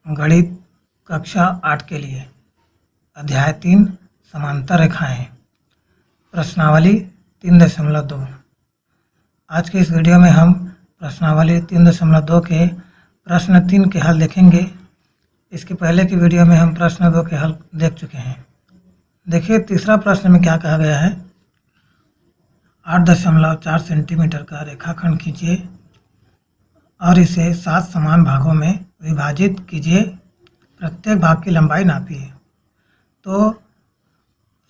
गणित कक्षा 8 के लिए अध्याय 3 समांतर रेखाएं प्रश्नावली 3.2। आज के इस वीडियो में हम प्रश्नावली 3.2 के प्रश्न 3 के हल देखेंगे। इसके पहले की वीडियो में हम प्रश्न 2 के हल देख चुके हैं। देखिए तीसरा प्रश्न में क्या कहा गया है। 8.4 सेंटीमीटर का रेखाखंड खींचिए और इसे 7 समान भागों में विभाजित कीजिए। प्रत्येक भाग की लंबाई नापिए। तो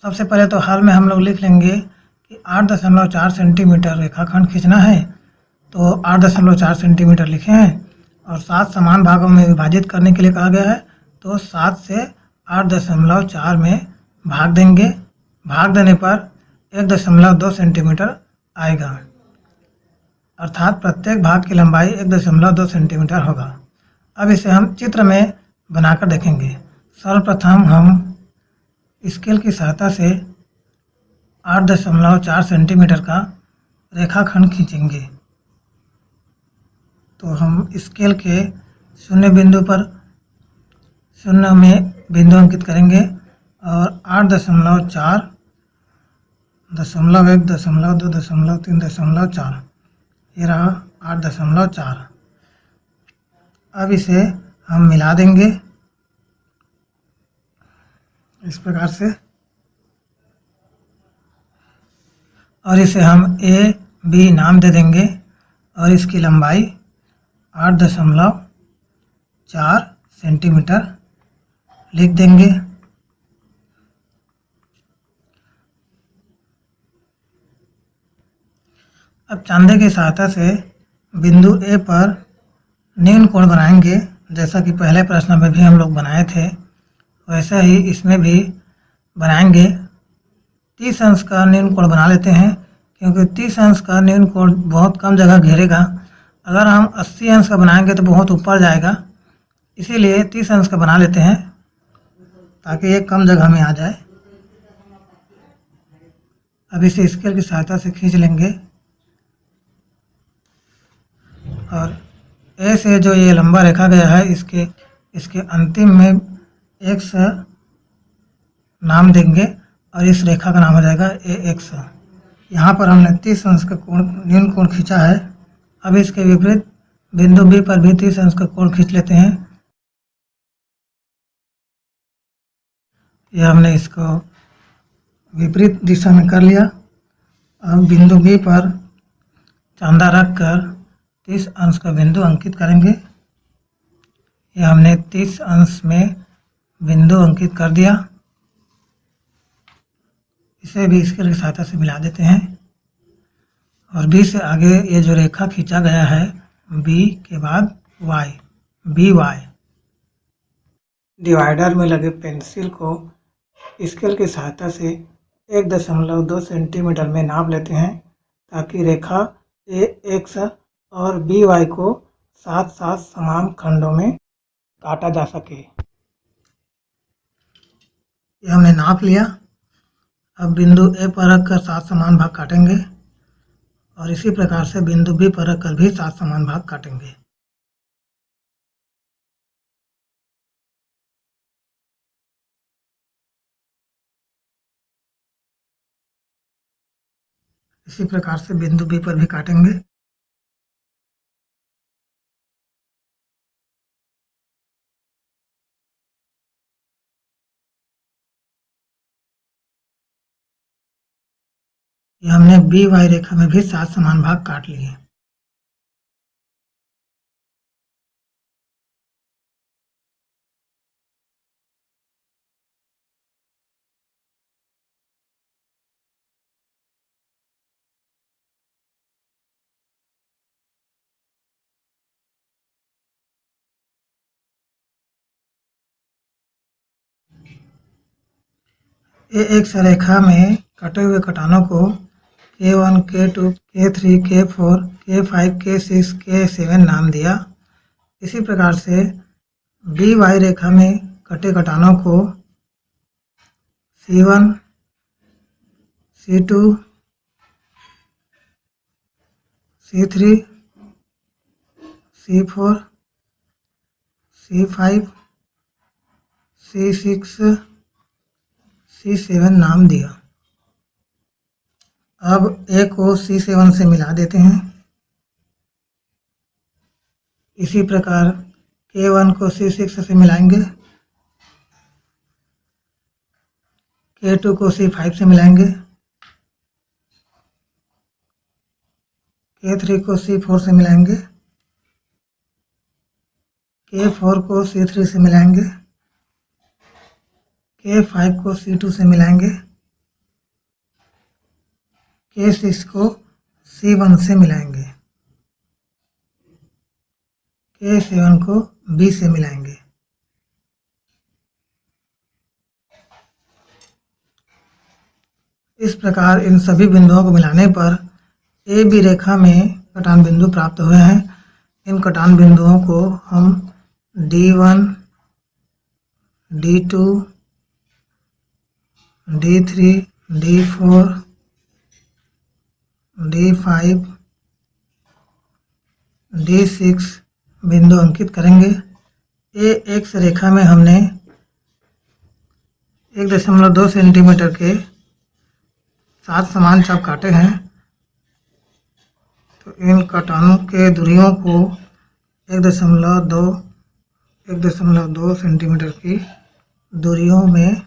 सबसे पहले तो हल में हम लोग लिख लेंगे कि 8.4 सेंटीमीटर रेखाखंड खींचना है, तो 8.4 सेंटीमीटर लिखे हैं और 7 समान भागों में विभाजित करने के लिए कहा गया है, तो 7 से 8.4 में भाग देंगे। भाग देने पर 1.2 सेंटीमीटर आएगा, अर्थात प्रत्येक भाग की लंबाई 1.2 सेंटीमीटर होगा। अब इसे हम चित्र में बनाकर देखेंगे। सर्वप्रथम हम स्केल की सहायता से 8.4 सेंटीमीटर का रेखाखंड खींचेंगे। तो हम स्केल के शून्य बिंदु पर शून्य में बिंदु अंकित करेंगे और 8.4, 0.1, 0.2, 0.3, 0.4 ये रहा 8.4। अब इसे हम मिला देंगे इस प्रकार से और इसे हम ए बी नाम दे देंगे और इसकी लंबाई 8.4 सेंटीमीटर लिख देंगे। अब चांदे की सहायता से बिंदु ए पर न्यून कोण बनाएंगे। जैसा कि पहले प्रश्न में भी हम लोग बनाए थे, वैसे ही इसमें भी बनाएंगे। 30 अंश का न्यून कोण बना लेते हैं, क्योंकि 30 अंश का न्यून कोण बहुत कम जगह घेरेगा। अगर हम 80 अंश का बनाएंगे तो बहुत ऊपर जाएगा, इसीलिए 30 अंश का बना लेते हैं ताकि ये कम जगह में आ जाए। अब इसे स्केल की सहायता से खींच लेंगे और ए से जो ये लंबा रेखा गया है, इसके अंतिम में x नाम देंगे और इस रेखा का नाम हो जाएगा AX। यहाँ पर हमने 30 अंश का कोण न्यून कोण खींचा है। अब इसके विपरीत बिंदु B पर भी 30 अंश का कोण खींच लेते हैं। यह हमने इसको विपरीत दिशा में कर लिया। अब बिंदु B पर चांदा रखकर 30 अंश का बिंदु अंकित करेंगे। यह हमने 30 अंश में बिंदु अंकित कर दिया। इसे भी स्केल की सहायता से मिला देते हैं और B से आगे ये जो रेखा खींचा गया है, B के बाद Y, BY। डिवाइडर में लगे पेंसिल को स्केल की सहायता से 1.2 सेंटीमीटर में नाप लेते हैं, ताकि रेखा AX और BY को 7-7 समान खंडों में काटा जा सके। यह हमने नाप लिया। अब बिंदु A पर रखकर 7 समान भाग काटेंगे और इसी प्रकार से बिंदु B पर रखकर भी 7 समान भाग काटेंगे। इसी प्रकार से बिंदु B पर भी काटेंगे। यह हमने BY रेखा में भी 7 समान भाग काट लिए। AX रेखा में कटे हुए कटानों को K1, K2, K3, K4, K5, K6, K7 नाम दिया। इसी प्रकार से BY रेखा में कटे कटानों को C1, C2, C3, C4, C5, C6 C7 नाम दिया। अब A को C7 से मिला देते हैं। इसी प्रकार K1 को C6 से मिलाएंगे, K2 को C5 से मिलाएंगे, K3 को C4 से मिलाएंगे, K4 को C3 से मिलाएंगे, K5 को C2 से मिलाएंगे, K6 को C1 से मिलाएंगे, K7 को B से मिलाएंगे। इस प्रकार इन सभी बिंदुओं को मिलाने पर ए बी रेखा में कटान बिंदु प्राप्त हुए हैं। इन कटान बिंदुओं को हम D1, D2, D3, D4, D5, D6 बिंदु अंकित करेंगे। ए एक्स रेखा में हमने 1.2 सेंटीमीटर के 7 समान चाप काटे हैं, तो इन कटानों के दूरियों को 1.2 सेंटीमीटर की दूरियों में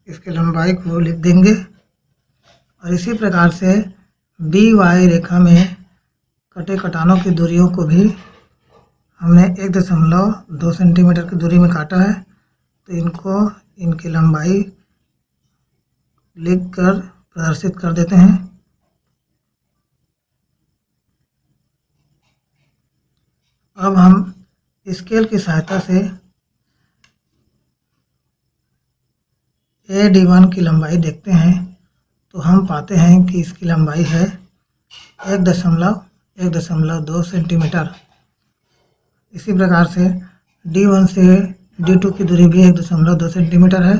इसकी लंबाई को लिख देंगे। और इसी प्रकार से बी वाई रेखा में कटे कटानों की दूरियों को भी हमने 1.2 सेंटीमीटर की दूरी में काटा है, तो इनको इनकी लंबाई लिखकर प्रदर्शित कर देते हैं। अब हम स्केल की सहायता से AD1 की लंबाई देखते हैं, तो हम पाते हैं कि इसकी लंबाई है 1.2 सेंटीमीटर। इसी प्रकार से D1 से D2 की दूरी भी 1.2 सेंटीमीटर है।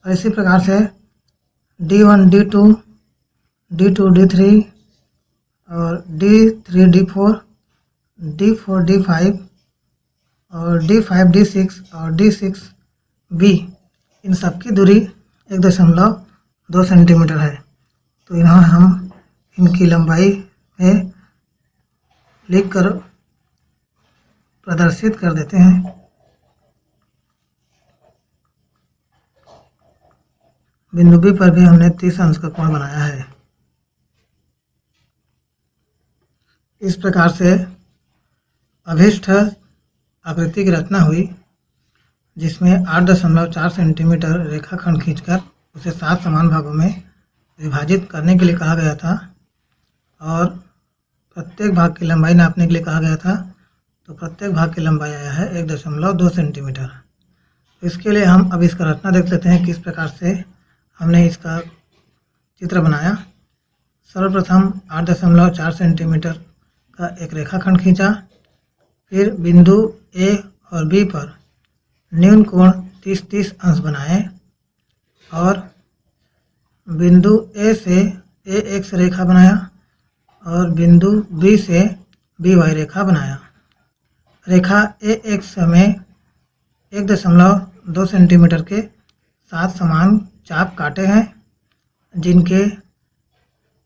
और इसी प्रकार से D1, D2, D2, D3 और D3, D4, D4, D5 और D5, D6 और D6, B, इन सब की दूरी 1.2 सेंटीमीटर है। तो यहाँ हम इनकी लंबाई में लिखकर प्रदर्शित कर देते हैं। बिंदु B पर भी हमने 30 अंश का कोण बनाया है। इस प्रकार से अभिष्ट आकृति की रचना हुई, जिसमें 8.4 सेंटीमीटर रेखाखंड खींचकर उसे 7 समान भागों में विभाजित करने के लिए कहा गया था और प्रत्येक भाग की लंबाई नापने के लिए कहा गया था। तो प्रत्येक भाग की लंबाई आया है 1.2 सेंटीमीटर। इसके लिए हम अब इसका रचना देख लेते हैं, किस प्रकार से हमने इसका चित्र बनाया। सर्वप्रथम 8.4 सेंटीमीटर का एक रेखाखंड खींचा, फिर बिंदु ए और बी पर न्यून कोण 30-30 अंश बनाए और बिंदु ए से ए एक्स रेखा बनाया और बिंदु बी से बी वाई रेखा बनाया। रेखा ए एक्स में 1.2 सेंटीमीटर के 7 समान चाप काटे हैं, जिनके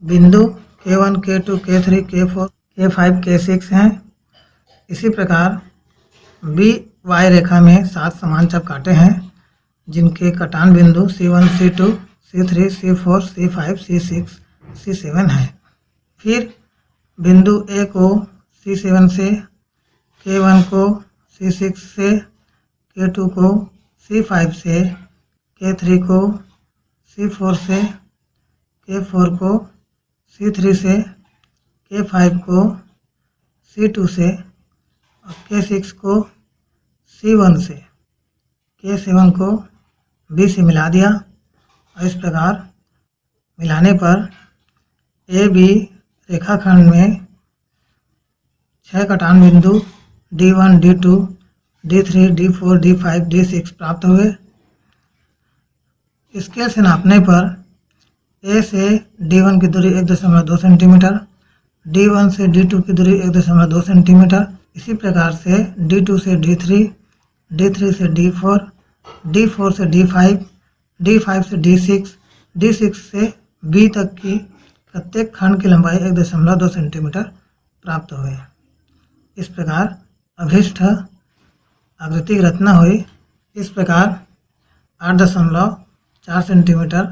बिंदु K1, K2, K3, K4, K5, K6 हैं। इसी प्रकार बी वाई रेखा में 7 समान चाप काटे हैं, जिनके कटान बिंदु C1, C2, C3, C4, C5, C6, C7 हैं। फिर बिंदु ए को C7 से, K1 को C6 से, K2 को C5 से, K3 को C4 से, K4 को C3 से, K5 को C2 से और K6 को C1 से, K7 को B से मिला दिया। और इस प्रकार मिलाने पर AB रेखाखंड में 6 कटान बिंदु D1, D2, D3, D4, D5, D6 प्राप्त हुए। स्केल से नापने पर A से D1 की दूरी 1.2 सेंटीमीटर, D1 से D2 की दूरी 1.2 सेंटीमीटर, इसी प्रकार से D2 से D3, D3 से D4, D4 से D5, D5 से D6, D6 से B तक की प्रत्येक खंड की लंबाई 1.2 सेंटीमीटर प्राप्त हुई। इस प्रकार अभिष्ट आकृति की रचना हुई। इस प्रकार 8.4 सेंटीमीटर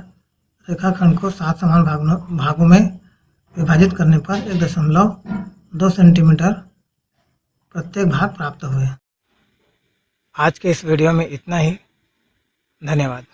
रेखाखंड को 7 समान भागों में विभाजित करने पर 1.2 सेंटीमीटर प्रत्येक भाग प्राप्त हुए। आज के इस वीडियो में इतना ही। धन्यवाद।